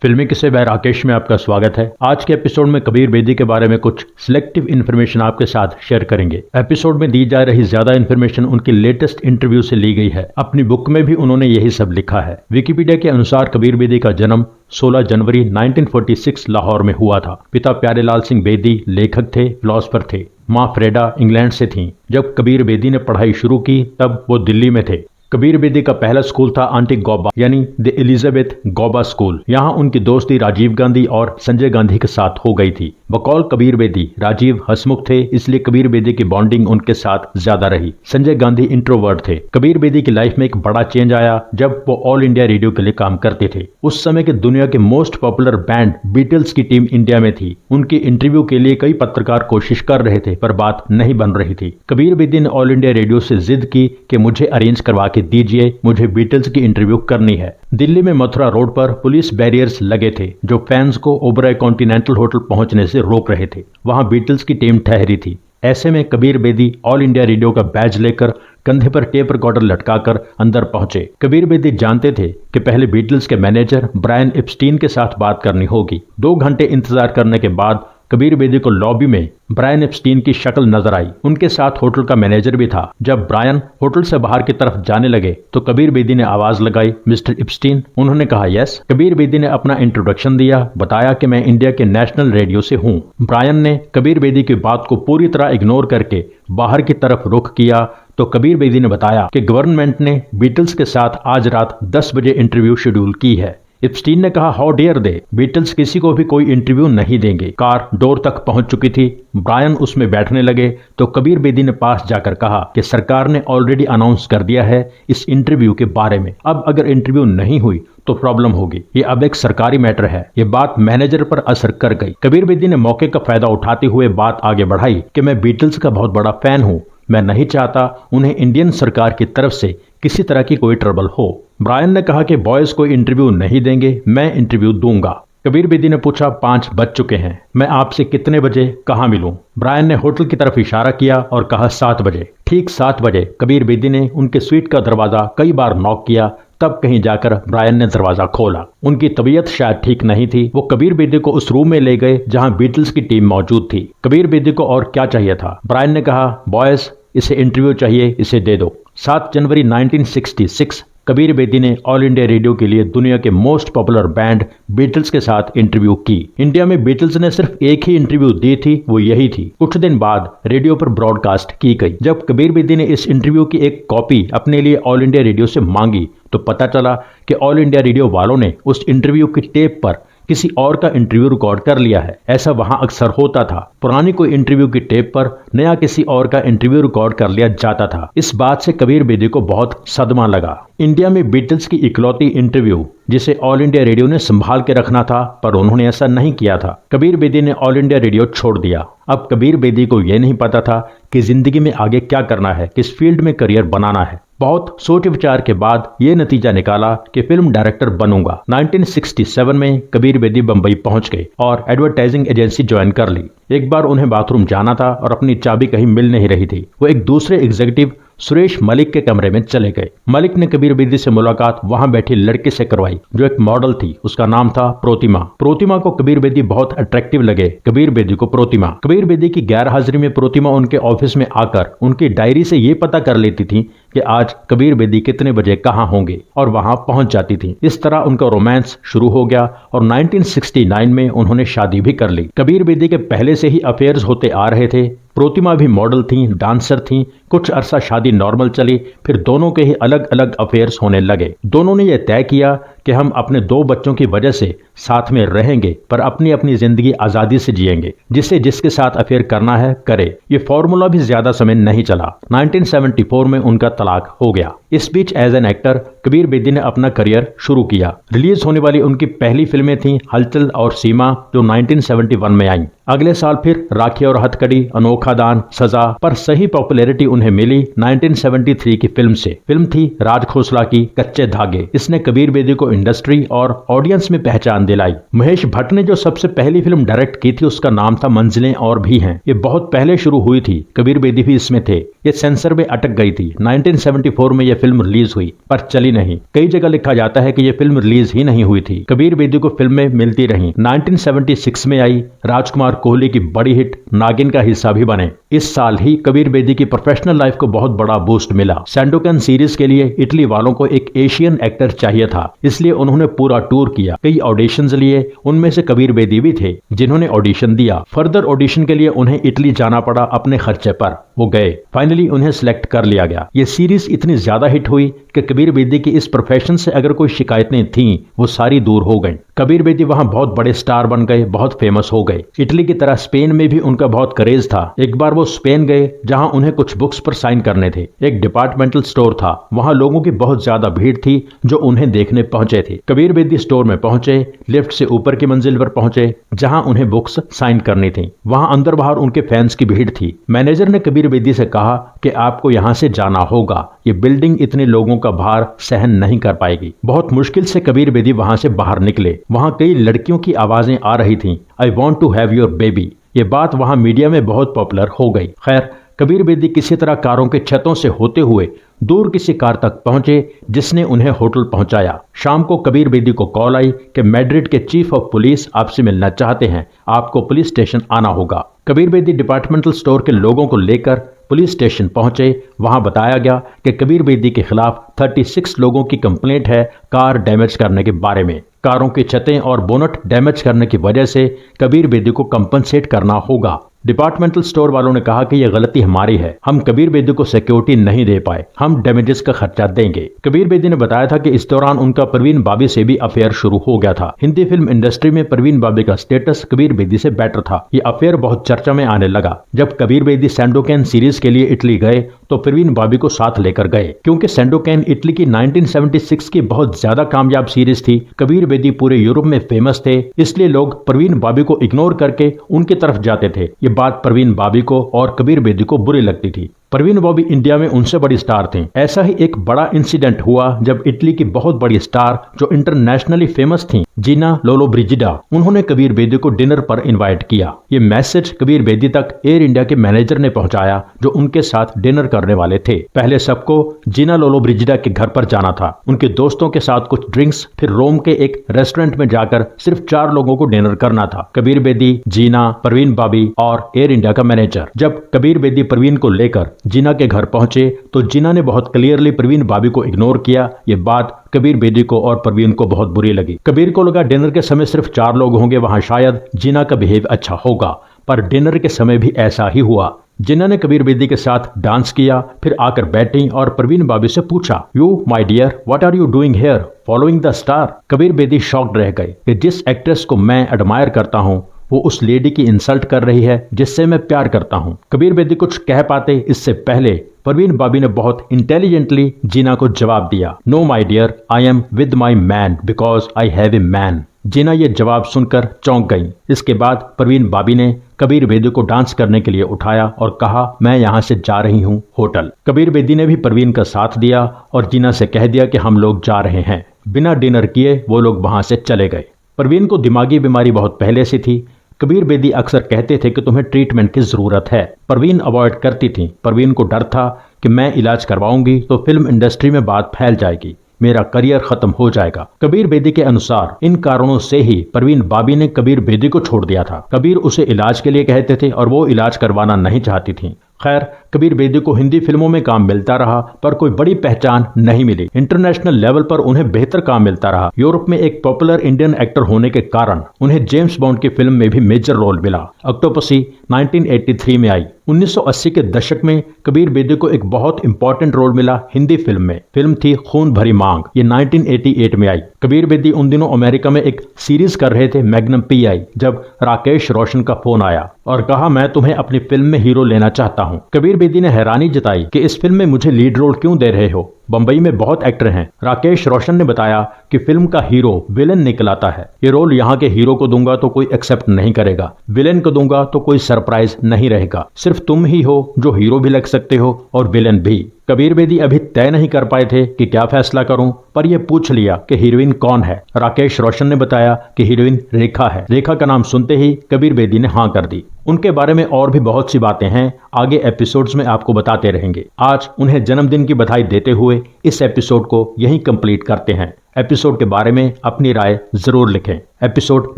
फिल्मी किस्से बाय राकेश में आपका स्वागत है। आज के एपिसोड में कबीर बेदी के बारे में कुछ सिलेक्टिव इन्फॉर्मेशन आपके साथ शेयर करेंगे। एपिसोड में दी जा रही ज्यादा इन्फॉर्मेशन उनकी लेटेस्ट इंटरव्यू से ली गई है। अपनी बुक में भी उन्होंने यही सब लिखा है। विकिपीडिया के अनुसार कबीर बेदी का जन्म 16 जनवरी 1946 लाहौर में हुआ था। पिता प्यारेलाल सिंह बेदी लेखक थे, फिलोसफर थे। माँ फ्रेडा इंग्लैंड से थीं। जब कबीर बेदी ने पढ़ाई शुरू की तब वो दिल्ली में थे। कबीर बेदी का पहला स्कूल था आंटी गौबा यानी द एलिजाबेथ गौबा स्कूल। यहाँ उनकी दोस्ती राजीव गांधी और संजय गांधी के साथ हो गई थी। बकौल कबीर बेदी राजीव हंसमुख थे, इसलिए कबीर बेदी की बॉन्डिंग उनके साथ ज्यादा रही। संजय गांधी इंट्रोवर्ट थे। कबीर बेदी की लाइफ में एक बड़ा चेंज आया जब वो ऑल इंडिया रेडियो के लिए काम करते थे। उस समय के दुनिया के मोस्ट पॉपुलर बैंड बीटल्स की टीम इंडिया में थी। उनके इंटरव्यू के लिए कई पत्रकार कोशिश कर रहे थे पर बात नहीं बन रही थी। कबीर बेदी ने ऑल इंडिया रेडियो से जिद की कि मुझे अरेंज करवा के दीजिए, मुझे बीटल्स की इंटरव्यू करनी है। दिल्ली में मथुरा रोड पर पुलिस बैरियर्स लगे थे जो फैंस को ओबराय कॉन्टिनेंटल होटल पहुंचने से रोक रहे थे। वहां बीटल्स की टीम ठहरी थी। ऐसे में Kabir Bedi all India radio का बैज लेकर कंधे पर टेप रिकॉर्डर लटकाकर अंदर पहुंचे। कबीर बेदी जानते थे कि पहले बीटल्स के मैनेजर ब्रायन एप्स्टीन के साथ बात करनी होगी। 2 घंटे इंतजार करने के बाद कबीर बेदी को लॉबी में ब्रायन एप्स्टीन की शक्ल नजर आई। उनके साथ होटल का मैनेजर भी था। जब ब्रायन होटल से बाहर की तरफ जाने लगे तो कबीर बेदी ने आवाज लगाई, मिस्टर एप्स्टीन। उन्होंने कहा यस। कबीर बेदी ने अपना इंट्रोडक्शन दिया, बताया कि मैं इंडिया के नेशनल रेडियो से हूं। ब्रायन ने कबीर बेदी की बात को पूरी तरह इग्नोर करके बाहर की तरफ रुख किया तो कबीर बेदी ने बताया कि गवर्नमेंट ने बीटल्स के साथ आज रात 10 बजे इंटरव्यू शेड्यूल की है। एप्स्टीन ने कहा हाउ डेयर दे, बीटल्स किसी को भी कोई इंटरव्यू नहीं देंगे। कार डोर तक पहुंच चुकी थी। ब्रायन उसमें बैठने लगे तो कबीर बेदी ने पास जाकर कहा कि सरकार ने ऑलरेडी अनाउंस कर दिया है इस इंटरव्यू के बारे में। अब अगर इंटरव्यू नहीं हुई तो प्रॉब्लम होगी। ये अब एक सरकारी मैटर है। ये बात मैनेजर पर असर कर गई। कबीर बेदी ने मौके का फायदा उठाते हुए बात आगे बढ़ाई कि मैं बीटल्स का बहुत बड़ा फैन हूँ। मैं नहीं चाहता उन्हें इंडियन सरकार की तरफ से किसी तरह की कोई ट्रबल हो। ब्रायन ने कहा कि बॉयज कोई इंटरव्यू नहीं देंगे, मैं इंटरव्यू दूंगा। कबीर बेदी ने पूछा 5 बज चुके हैं, मैं आपसे कितने बजे कहाँ मिलूं? ब्रायन ने होटल की तरफ इशारा किया और कहा 7 बजे। ठीक 7 बजे कबीर बेदी ने उनके स्वीट का दरवाजा कई बार नॉक किया, तब कहीं जाकर ब्रायन ने दरवाजा खोला। उनकी तबीयत शायद ठीक नहीं थी। वो कबीर बेदी को उस रूम में ले गए जहां बीटल्स की टीम मौजूद थी। कबीर बेदी को और क्या चाहिए था? ब्रायन ने कहा बॉयज इसे इंटरव्यू चाहिए, इसे दे दो। 7 जनवरी 1966 कबीर बेदी ने ऑल इंडिया रेडियो के लिए दुनिया के मोस्ट पॉपुलर बैंड बीटल्स के साथ इंटरव्यू की। इंडिया में बीटल्स ने सिर्फ एक ही इंटरव्यू दी थी, वो यही थी। कुछ दिन बाद रेडियो पर ब्रॉडकास्ट की गई। जब कबीर बेदी ने इस इंटरव्यू की एक कॉपी अपने लिए ऑल इंडिया रेडियो से मांगी तो पता चला कि ऑल इंडिया रेडियो वालों ने उस इंटरव्यू की टेप पर किसी और का इंटरव्यू रिकॉर्ड कर लिया है। ऐसा वहां अक्सर होता था। पुरानी कोई इंटरव्यू की टेप पर नया किसी और का इंटरव्यू रिकॉर्ड कर लिया जाता था। इस बात से कबीर बेदी को बहुत सदमा लगा। इंडिया में बीटल्स की इकलौती इंटरव्यू जिसे ऑल इंडिया रेडियो ने संभाल के रखना था, पर उन्होंने ऐसा नहीं किया था। कबीर बेदी ने ऑल इंडिया रेडियो छोड़ दिया। अब कबीर बेदी को यह नहीं पता था कि जिंदगी में आगे क्या करना है, किस फील्ड में करियर बनाना है। बहुत सोच विचार के बाद ये नतीजा निकाला कि फिल्म डायरेक्टर बनूंगा। 1967 में कबीर बेदी बंबई पहुंच गए और एडवर्टाइजिंग एजेंसी ज्वाइन कर ली। एक बार उन्हें बाथरूम जाना था और अपनी चाबी कहीं मिल नहीं रही थी। वो एक दूसरे एग्जीक्यूटिव सुरेश मलिक के कमरे में चले गए। मलिक ने कबीर बेदी से मुलाकात वहां बैठी लड़के से करवाई जो एक मॉडल थी। उसका नाम था प्रोतिमा। प्रोतिमा को कबीर बेदी बहुत अट्रैक्टिव लगे। कबीर बेदी को प्रोतिमा। कबीर बेदी की गैर हाजिरी में प्रोतिमा उनके ऑफिस में आकर उनकी डायरी से ये पता कर लेती थी कि आज कबीर बेदी कितने बजे कहाँ होंगे और वहां पहुंच जाती थी। इस तरह उनका रोमांस शुरू हो गया और 1969 में उन्होंने शादी भी कर ली। कबीर बेदी के पहले से ही अफेयर्स होते आ रहे थे। प्रोतिमा भी मॉडल थीं, डांसर थीं। कुछ अरसा शादी नॉर्मल चली, फिर दोनों के ही अलग अलग अफेयर्स होने लगे। दोनों ने यह तय किया कि हम अपने 2 बच्चों की वजह से साथ में रहेंगे पर अपनी अपनी जिंदगी आजादी से जिएंगे। जिसे जिसके साथ अफेयर करना है करे। ये फॉर्मूला भी ज्यादा समय नहीं चला। 1974 में उनका तलाक हो गया। इस बीच as an actor Kabir Bedi ने अपना करियर शुरू किया। रिलीज होने वाली उनकी पहली फिल्में थीं हलचल और सीमा जो 1971 में आईं। अगले साल फिर राखी और हथकड़ी, अनोखा दान, सजा, पर सही पॉपुलैरिटी उन्हें मिली 1973 की फिल्म से। फिल्म थी राज खोसला की कच्चे धागे। इसने कबीर बेदी को इंडस्ट्री और ऑडियंस में पहचान दिलाई। महेश भट्ट ने जो सबसे पहली फिल्म डायरेक्ट की थी उसका नाम था मंजिलें और भी हैं। ये बहुत पहले शुरू हुई थी, कबीर बेदी भी इसमें थे। ये सेंसर में अटक गई थी। 1974 में यह फिल्म रिलीज हुई पर चली नहीं। कई जगह लिखा जाता है कि यह फिल्म रिलीज ही नहीं हुई थी। कबीर बेदी को फिल्में मिलती रहीं। 1976 में आई राजकुमार कोहली की बड़ी हिट नागिन का हिस्सा भी बने। इस साल ही कबीर बेदी की प्रोफेशनल लाइफ को बहुत बड़ा बूस्ट मिला। सैंडोकैन सीरीज के लिए इटली वालों को एक एशियन एक्टर चाहिए था, इसलिए उन्होंने पूरा टूर किया, कई ऑडिशंस लिए। उनमें से कबीर बेदी भी थे जिन्होंने ऑडिशन दिया। फर्दर ऑडिशन के लिए उन्हें इटली जाना पड़ा अपने खर्चे पर। वो गए, फाइनली उन्हें सिलेक्ट कर लिया गया। ये सीरीज इतनी ज्यादा हिट हुई कि कबीर बेदी की इस प्रोफेशन से अगर कोई शिकायतें थीं वो सारी दूर हो गईं। कबीर बेदी वहां बहुत बड़े स्टार बन गए, बहुत फेमस हो गए। इटली की तरह स्पेन में भी उनका बहुत क्रेज था। एक बार वो स्पेन गए जहां उन्हें कुछ बुक्स पर साइन करने थे। एक डिपार्टमेंटल स्टोर था, वहां लोगों की बहुत ज्यादा भीड़ थी जो उन्हें देखने पहुंचे थे। कबीर बेदी स्टोर में पहुंचे, लिफ्ट से ऊपर की मंजिल पर पहुंचे जहां उन्हें बुक्स साइन करनी थी। वहां अंदर बाहर उनके फैंस की भीड़ थी। मैनेजर ने कबीर बेदी से कहा कि आपको यहां से जाना होगा, ये बिल्डिंग इतने लोगों का भार सहन नहीं कर पाएगी। बहुत मुश्किल से कबीर बेदी वहां से बाहर निकले। वहां कई लड़कियों की आवाजें आ रही थीं, I want to have your baby. ये बात वहां मीडिया में बहुत पॉपुलर हो गई। खैर, कबीर बेदी किसी तरह कारों के छतों से होते हुए दूर किसी कार तक पहुंचे जिसने उन्हें होटल पहुंचाया। शाम को कबीर बेदी को कॉल आई कि मैड्रिड के चीफ ऑफ पुलिस आपसे मिलना चाहते हैं, आपको पुलिस स्टेशन आना होगा। कबीर बेदी डिपार्टमेंटल स्टोर के लोगों को लेकर पुलिस स्टेशन पहुंचे। वहां बताया गया कि कबीर बेदी के खिलाफ 36 लोगों की कंप्लेंट है कार डैमेज करने के बारे में। कारों की छतें और बोनट डैमेज करने की वजह से कबीर बेदी को कंपनसेट करना होगा। डिपार्टमेंटल स्टोर वालों ने कहा कि यह गलती हमारी है, हम कबीर बेदी को सिक्योरिटी नहीं दे पाए, हम डैमेजेस का खर्चा देंगे। कबीर बेदी ने बताया था कि इस दौरान उनका परवीन बाबी से भी अफेयर शुरू हो गया था। हिंदी फिल्म इंडस्ट्री में परवीन बाबी का स्टेटस कबीर बेदी से बेटर था। ये अफेयर बहुत चर्चा में आने लगा। जब कबीर बेदी सैंडोकैन सीरीज के लिए इटली गए तो परवीन बाबी को साथ लेकर गए। क्योंकि सैंडोकैन इटली की 1976 की बहुत ज्यादा कामयाब सीरीज थी, कबीर बेदी पूरे यूरोप में फेमस थे, इसलिए लोग परवीन बाबी को इग्नोर करके उनकी तरफ जाते थे। ये बात परवीन बाबी को और कबीर बेदी को बुरी लगती थी। परवीन बाबी इंडिया में उनसे बड़ी स्टार थीं। ऐसा ही एक बड़ा इंसिडेंट हुआ जब इटली की बहुत बड़ी स्टार जो इंटरनेशनली फेमस थीं, जीना लोलोब्रिजिडा, उन्होंने कबीर बेदी को डिनर पर इनवाइट किया। ये मैसेज कबीर बेदी तक एयर इंडिया के मैनेजर ने पहुंचाया जो उनके साथ डिनर करने वाले थे। पहले सबको जीना लोलोब्रिजिडा के घर पर जाना था, उनके दोस्तों के साथ कुछ ड्रिंक्स, फिर रोम के एक रेस्टोरेंट में जाकर सिर्फ 4 लोगों को डिनर करना था, कबीर बेदी, जीना, परवीन बाबी और एयर इंडिया का मैनेजर। जब कबीर बेदी परवीन को लेकर जीना के घर पहुंचे तो जीना ने बहुत क्लियरली परवीन बाबी को इग्नोर किया। ये बात कबीर बेदी को और परवीन को बहुत बुरी लगी। कबीर को लगा डिनर के समय सिर्फ 4 लोग होंगे, वहां शायद जीना का बिहेव अच्छा होगा, पर डिनर के समय भी ऐसा ही हुआ। जीना ने कबीर बेदी के साथ डांस किया, फिर आकर बैठी और परवीन बाबी से पूछा, you my dear what are you doing here following the star. Kabir Bedi shocked रह गए कि जिस एक्ट्रेस को मैं एडमायर करता हूं वो उस लेडी की इंसल्ट कर रही है जिससे मैं प्यार करता हूं। कबीर बेदी कुछ कह पाते इससे पहले परवीन बाबी ने बहुत इंटेलिजेंटली जीना को जवाब दिया, no my dear, I am with my man because I have a man. Jinnah ये जवाब सुनकर चौंक गई। इसके बाद परवीन बाबी ने कबीर बेदी को डांस करने के लिए उठाया और कहा, मैं यहाँ से जा रही हूँ होटल। कबीर बेदी ने भी परवीन का साथ दिया और जीना से कह दिया कि हम लोग जा रहे हैं। बिना डिनर किए वो लोग वहां से चले गए। परवीन को दिमागी बीमारी बहुत पहले से थी। कबीर बेदी अक्सर कहते थे कि तुम्हें ट्रीटमेंट की जरूरत है। परवीन अवॉइड करती थी। परवीन को डर था कि मैं इलाज करवाऊंगी तो फिल्म इंडस्ट्री में बात फैल जाएगी, मेरा करियर खत्म हो जाएगा। कबीर बेदी के अनुसार इन कारणों से ही परवीन बाबी ने कबीर बेदी को छोड़ दिया था। कबीर उसे इलाज के लिए कहते थे और वो इलाज करवाना नहीं चाहती थी। खैर, कबीर बेदी को हिंदी फिल्मों में काम मिलता रहा पर कोई बड़ी पहचान नहीं मिली। इंटरनेशनल लेवल पर उन्हें बेहतर काम मिलता रहा। यूरोप में एक पॉपुलर इंडियन एक्टर होने के कारण उन्हें जेम्स बॉन्ड की फिल्म में भी मेजर रोल मिला। ऑक्टोपसी 1983 में आई। 1980 के दशक में कबीर बेदी को एक बहुत इंपॉर्टेंट रोल मिला हिंदी फिल्म में। फिल्म थी खून भरी मांग। ये 1988 में आई। कबीर बेदी उन दिनों अमेरिका में एक सीरीज कर रहे थे मैग्नम PI, जब राकेश रोशन का फोन आया और कहा, मैं तुम्हें अपनी फिल्म में हीरो लेना चाहता हूं। कबीर बेदी ने हैरानी जताई कि इस फिल्म में मुझे लीड रोल क्यों दे रहे हो। बम्बई में बहुत एक्टर हैं। राकेश रोशन ने बताया कि फिल्म का हीरो विलेन निकल आता है। ये रोल यहाँ के हीरो को दूंगा तो कोई एक्सेप्ट नहीं करेगा, विलेन को दूंगा तो कोई सरप्राइज नहीं रहेगा। सिर्फ तुम ही हो जो हीरो भी लग सकते हो और विलेन भी। कबीर बेदी अभी तय नहीं कर पाए थे कि क्या फैसला करूं, पर यह पूछ लिया कि हीरोइन कौन है। राकेश रोशन ने बताया कि हीरोइन रेखा है। रेखा का नाम सुनते ही कबीर बेदी ने हाँ कर दी। उनके बारे में और भी बहुत सी बातें हैं, आगे एपिसोड्स में आपको बताते रहेंगे। आज उन्हें जन्मदिन की बधाई देते हुए इस एपिसोड को यहीं कंप्लीट करते हैं। एपिसोड के बारे में अपनी राय जरूर लिखें। एपिसोड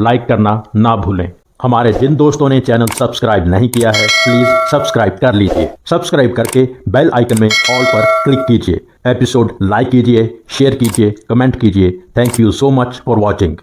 लाइक करना ना भूलें। हमारे जिन दोस्तों ने चैनल सब्सक्राइब नहीं किया है, प्लीज सब्सक्राइब कर लीजिए। सब्सक्राइब करके बेल आइकन में ऑल पर क्लिक कीजिए। एपिसोड लाइक कीजिए, शेयर कीजिए, कमेंट कीजिए। Thank you so much for watching.